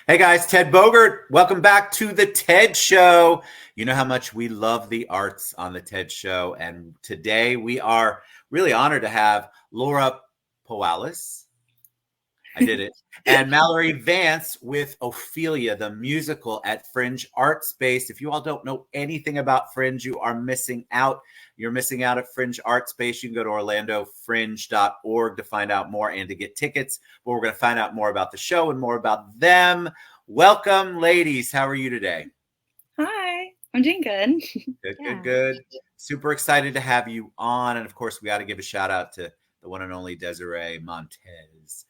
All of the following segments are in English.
Hey guys, Ted Bogert. Welcome back to the TED Show. You know how much we love the arts on the TED Show. And today we are really honored to have Laura Powalisz. I did it. And Mallory Vance with Ophelia, the musical at Fringe Art Space. If you all don't know anything about Fringe, you are missing out. You're missing out at Fringe Art Space. You can go to orlandofringe.org to find out more and to get tickets. But we're going to find out more about the show and more about them. Welcome, ladies. How are you today? Hi, I'm doing good. Good. Super excited to have you on. And of course, we got to give a shout out to the one and only Desiree Montez.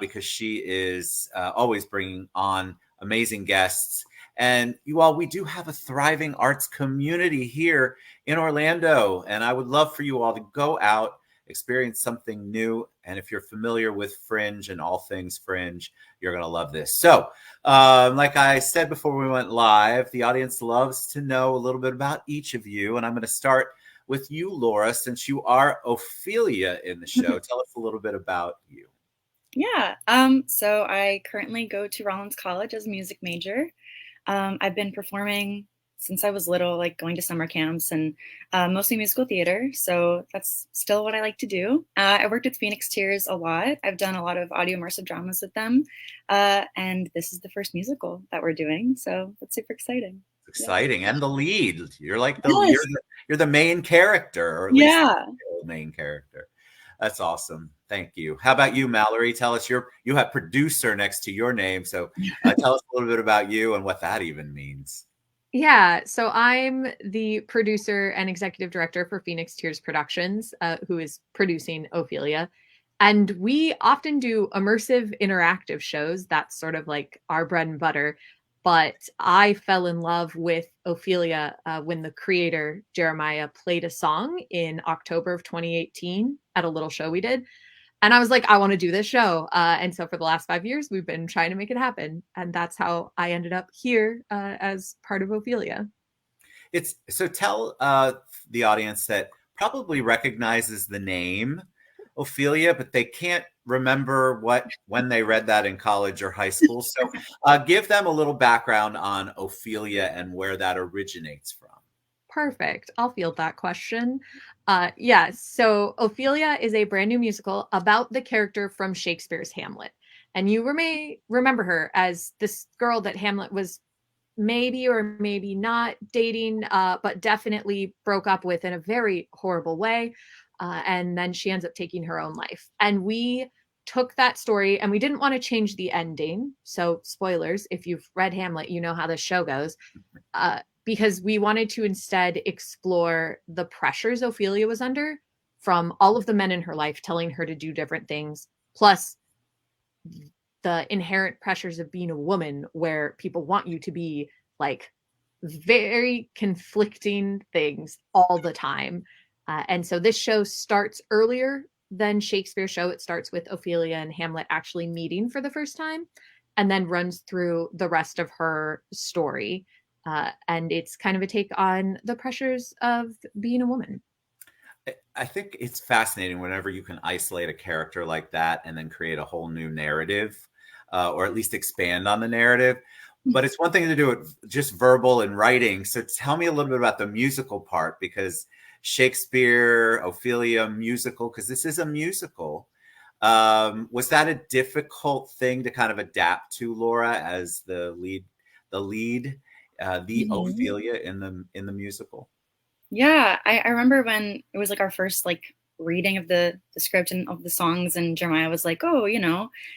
Because she is always bringing on amazing guests. And you all, we do have a thriving arts community here in Orlando. And I would love for you all to go out, experience something new. And if you're familiar with Fringe and all things Fringe, you're going to love this. So, like I said before we went live, the audience loves to know a little bit about each of you. And I'm going to start with you, Laura, since you are Ophelia in the show. Tell us a little bit about you. Yeah, so I currently go to Rollins College as a music major. I've been performing since I was little, like going to summer camps and mostly musical theater. So that's still what I like to do. I worked with Phoenix Tears a lot. I've done a lot of audio immersive dramas with them. And this is the first musical that we're doing. So that's super exciting. Exciting. And the lead. You're like Yes. you're the main character, or at least Yeah. the main character. That's awesome. Thank you. How about you, Mallory? Tell us you have producer next to your name. So tell us a little bit about you and what that even means. Yeah, so I'm the producer and executive director for Phoenix Tears Productions, who is producing Ophelia. And we often do immersive interactive shows. That's sort of like our bread and butter. But I fell in love with Ophelia when the creator, Jeremiah, played a song in October of 2018 at a little show we did. And I was like, I want to do this show. And so for the last 5 years, we've been trying to make it happen. And that's how I ended up here as part of Ophelia. It's so tell the audience that probably recognizes the name Ophelia, but they can't remember when they read that in college or high school. So give them a little background on Ophelia and where that originates from. Perfect. I'll field that question. Yeah, so Ophelia is a brand new musical about the character from Shakespeare's Hamlet. And you may remember her as this girl that Hamlet was maybe or maybe not dating, but definitely broke up with in a very horrible way. And then she ends up taking her own life. And we took that story and we didn't want to change the ending. So, spoilers, if you've read Hamlet, you know how this show goes. Because we wanted to instead explore the pressures Ophelia was under from all of the men in her life telling her to do different things, plus the inherent pressures of being a woman where people want you to be like very conflicting things all the time. And so this show starts earlier than Shakespeare's show. It starts with Ophelia and Hamlet actually meeting for the first time and then runs through the rest of her story. And it's kind of a take on the pressures of being a woman. I think it's fascinating whenever you can isolate a character like that and then create a whole new narrative, or at least expand on the narrative. But it's one thing to do it just verbal and writing. So tell me a little bit about the musical part, because Shakespeare, Ophelia musical, because this is a musical. Was that a difficult thing to kind of adapt to, Laura, as the lead, Ophelia in the musical? Yeah, I remember when it was like our first like reading of the script and of the songs, and Jeremiah was like, "Oh,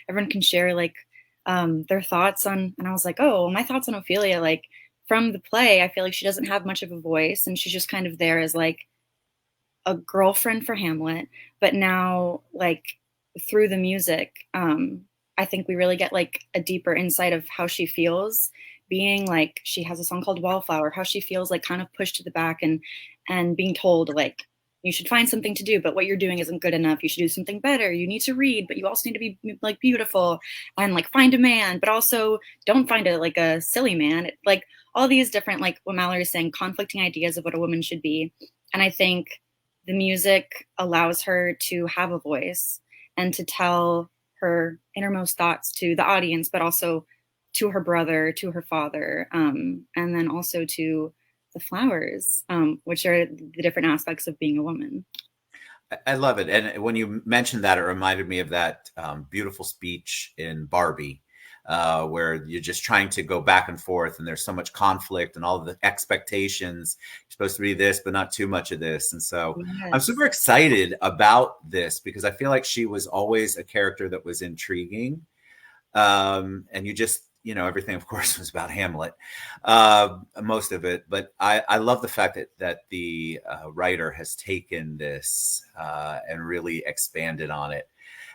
everyone can share like their thoughts on," and I was like, "Oh, my thoughts on Ophelia, like from the play, I feel like she doesn't have much of a voice, and she's just kind of there as like a girlfriend for Hamlet, but now like through the music, I think we really get like a deeper insight of how she feels." Being like, she has a song called Wallflower, how she feels like kind of pushed to the back and being told like, you should find something to do, but what you're doing isn't good enough. You should do something better. You need to read, but you also need to be like beautiful and like find a man, but also don't find a silly man. Like all these different, like what Mallory is saying, conflicting ideas of what a woman should be. And I think the music allows her to have a voice and to tell her innermost thoughts to the audience, but also to her brother, to her father, and then also to the flowers, which are the different aspects of being a woman. I love it. And when you mentioned that, it reminded me of that beautiful speech in Barbie, where you're just trying to go back and forth, and there's so much conflict and all of the expectations. You're supposed to be this, but not too much of this. And so I'm Yes. super excited about this because I feel like she was always a character that was intriguing. And you just, everything, of course, was about Hamlet, most of it. But I love the fact that the writer has taken this and really expanded on it.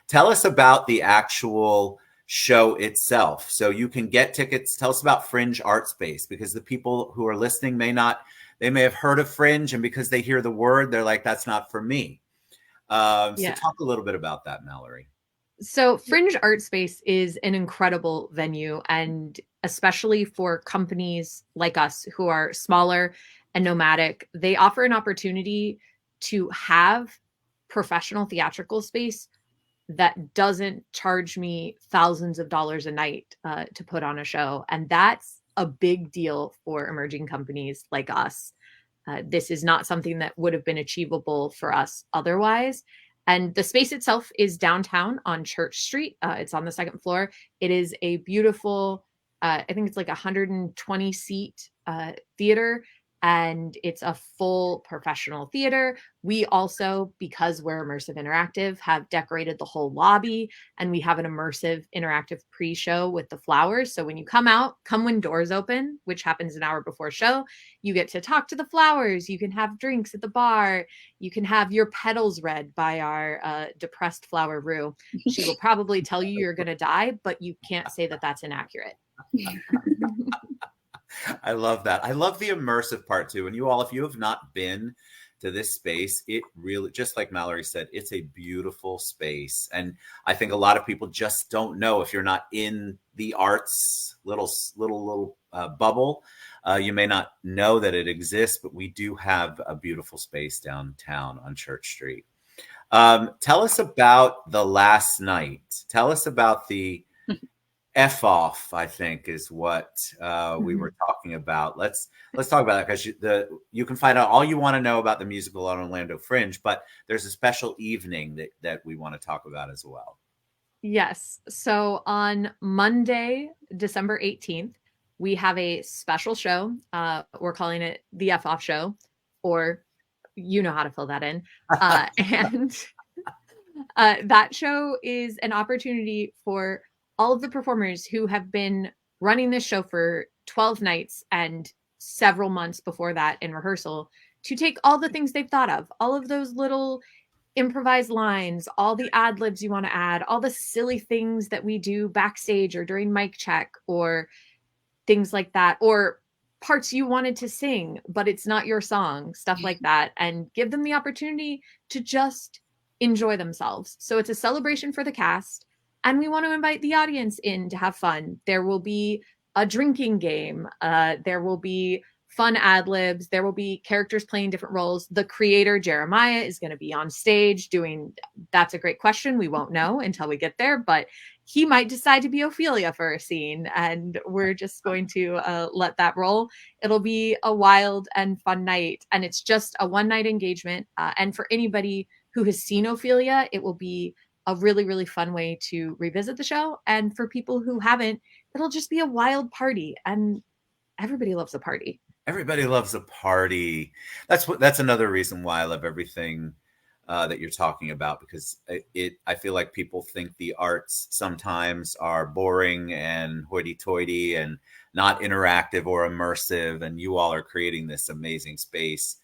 Tell us about the actual show itself. So you can get tickets. Tell us about Fringe Art Space, because the people who are listening they may have heard of Fringe, and because they hear the word, they're like, that's not for me. So talk a little bit about that, Mallory. So Fringe Art Space is an incredible venue, and especially for companies like us who are smaller and nomadic, they offer an opportunity to have professional theatrical space that doesn't charge me thousands of dollars a night to put on a show. And that's a big deal for emerging companies like us. This is not something that would have been achievable for us otherwise. And the space itself is downtown on Church Street. It's on the second floor. It is a beautiful, I think it's like 120 seat theater, and it's a full professional theater. We also, because we're immersive interactive, have decorated the whole lobby, and we have an immersive interactive pre-show with the flowers. So when you come when doors open, which happens an hour before show, you get to talk to the flowers. You can have drinks at the bar. You can have your petals read by our depressed flower Rue. She will probably tell you you're going to die, but you can't say that that's inaccurate. I love that. I love the immersive part too. And you all, if you have not been to this space, it really, just like Mallory said, it's a beautiful space. And I think a lot of people just don't know, if you're not in the arts little bubble, you may not know that it exists, but we do have a beautiful space downtown on Church Street. Tell us about the last night. Tell us about the F off, I think, is what we were talking about. Let's talk about that, because you can find out all you want to know about the musical on Orlando Fringe, but there's a special evening that we want to talk about as well. Yes. So on Monday, December 18th, we have a special show. We're calling it the F off show, or you know how to fill that in. And that show is an opportunity for all of the performers who have been running this show for 12 nights and several months before that in rehearsal to take all the things they've thought of, all of those little improvised lines, all the ad libs you want to add, all the silly things that we do backstage or during mic check or things like that, or parts you wanted to sing, but it's not your song, stuff like that, and give them the opportunity to just enjoy themselves. So it's a celebration for the cast, and we want to invite the audience in to have fun. There will be a drinking game. There will be fun ad libs. There will be characters playing different roles. The creator, Jeremiah, is going to be on stage doing, that's a great question. We won't know until we get there, but he might decide to be Ophelia for a scene, and we're just going to let that roll. It'll be a wild and fun night, and it's just a one-night engagement. And for anybody who has seen Ophelia, it will be a really, really fun way to revisit the show. And for people who haven't, it'll just be a wild party, and everybody loves a party. Everybody loves a party. That's another reason why I love everything that you're talking about, because I feel like people think the arts sometimes are boring and hoity-toity and not interactive or immersive, and you all are creating this amazing space.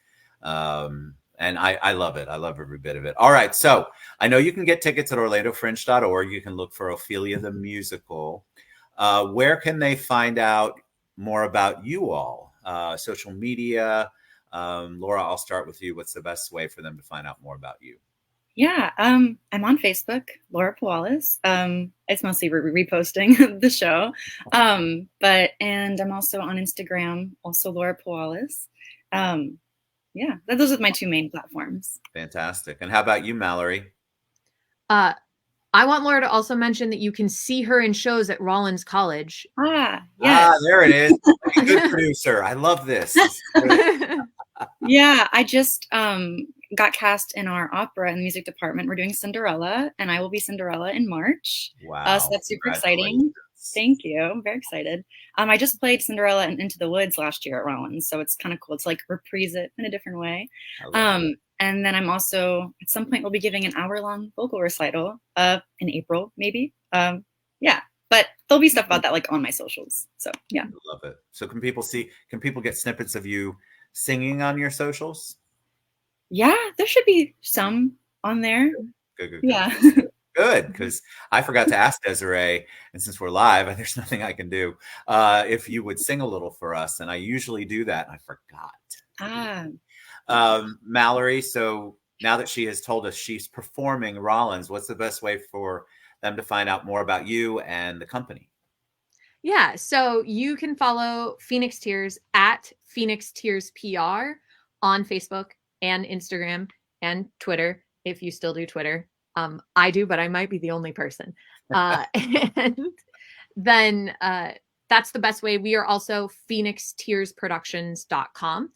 And I love it. I love every bit of it. All right. So I know you can get tickets at orlandofringe.org. You can look for Ophelia the Musical. Where can they find out more about you all? Social media. Laura, I'll start with you. What's the best way for them to find out more about you? Yeah, I'm on Facebook, Laura Powalisz. It's mostly reposting the show. And I'm also on Instagram, also Laura Powalisz. Yeah, those are my two main platforms. Fantastic. And how about you, Mallory? I want Laura to also mention that you can see her in shows at Rollins College. Yes. There it is. Like a good producer. I love this. Yeah, I just got cast in our opera in the music department. We're doing Cinderella, and I will be Cinderella in March. Wow. So that's super exciting. Thank you. I'm very excited. I just played Cinderella in Into the Woods last year at Rollins, so it's kind of cool to like reprise it in a different way. And then I'm also, at some point, we'll be giving an hour-long vocal recital in April, maybe. Yeah, but there'll be stuff about that like on my socials. So yeah. I love it. So can people get snippets of you singing on your socials? Yeah, there should be some on there. Good. Yeah. Good, because I forgot to ask Desiree, and since we're live, there's nothing I can do, if you would sing a little for us, and I usually do that, and I forgot. Mallory, so now that she has told us she's performing Rollins, what's the best way for them to find out more about you and the company? Yeah, so you can follow Phoenix Tears at Phoenix Tears PR on Facebook and Instagram and Twitter, if you still do Twitter. I do, but I might be the only person. And then that's the best way. We are also phoenixtearsproductions.com.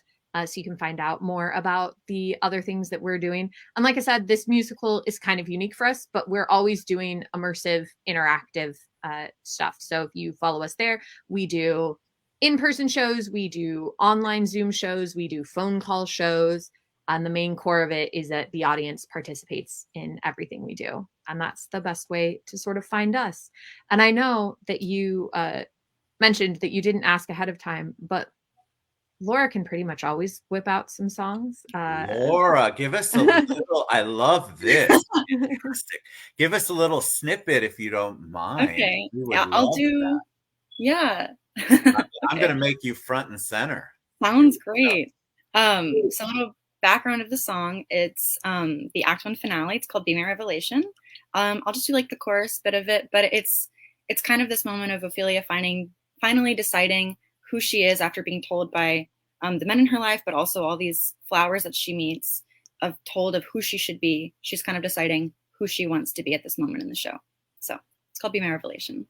So you can find out more about the other things that we're doing. And like I said, this musical is kind of unique for us, but we're always doing immersive, interactive stuff. So if you follow us there, we do in-person shows, we do online Zoom shows, we do phone call shows. And the main core of it is that the audience participates in everything we do. And that's the best way to sort of find us. And I know that you mentioned that you didn't ask ahead of time, but Laura can pretty much always whip out some songs. Laura, give us a little, I love this. Give us a little snippet if you don't mind. Okay. Yeah, I'll do that. Yeah. I'm going to make you front and center. Sounds great. So a little background of the song. It's the Act 1 finale. It's called Be My Revelation. I'll just do like the chorus bit of it, but it's kind of this moment of Ophelia finally deciding who she is after being told by the men in her life, but also all these flowers that she meets, told of who she should be. She's kind of deciding who she wants to be at this moment in the show. So it's called Be My Revelation.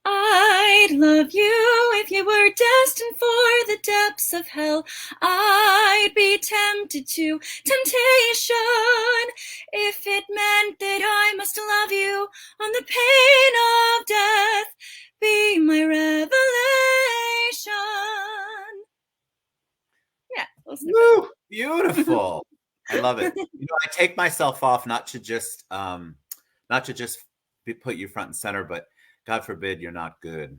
I'd love you if you were destined for the depths of hell. I'd be tempted to temptation if it meant that I must love you on the pain of death. Be my revelation. Yeah. Woo, beautiful. I love it. I take myself off not to just put you front and center, but God forbid you're not good.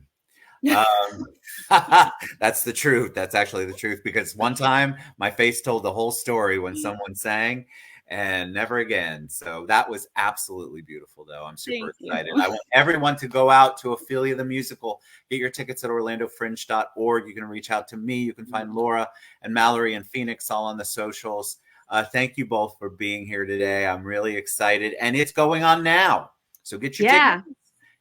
That's the truth. That's actually the truth, because one time my face told the whole story when someone sang, and never again. So that was absolutely beautiful, though. I'm super excited. I want everyone to go out to Ophelia the Musical. Get your tickets at orlandofringe.org. You can reach out to me. You can find Laura and Mallory and Phoenix all on the socials. Thank you both for being here today. I'm really excited, and it's going on now. So get your tickets.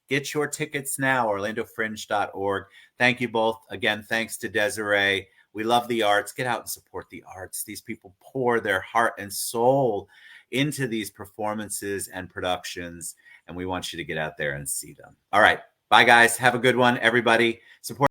Get your tickets now, orlandofringe.org. Thank you both. Again, thanks to Desiree. We love the arts. Get out and support the arts. These people pour their heart and soul into these performances and productions, and we want you to get out there and see them. All right. Bye, guys. Have a good one, everybody. Support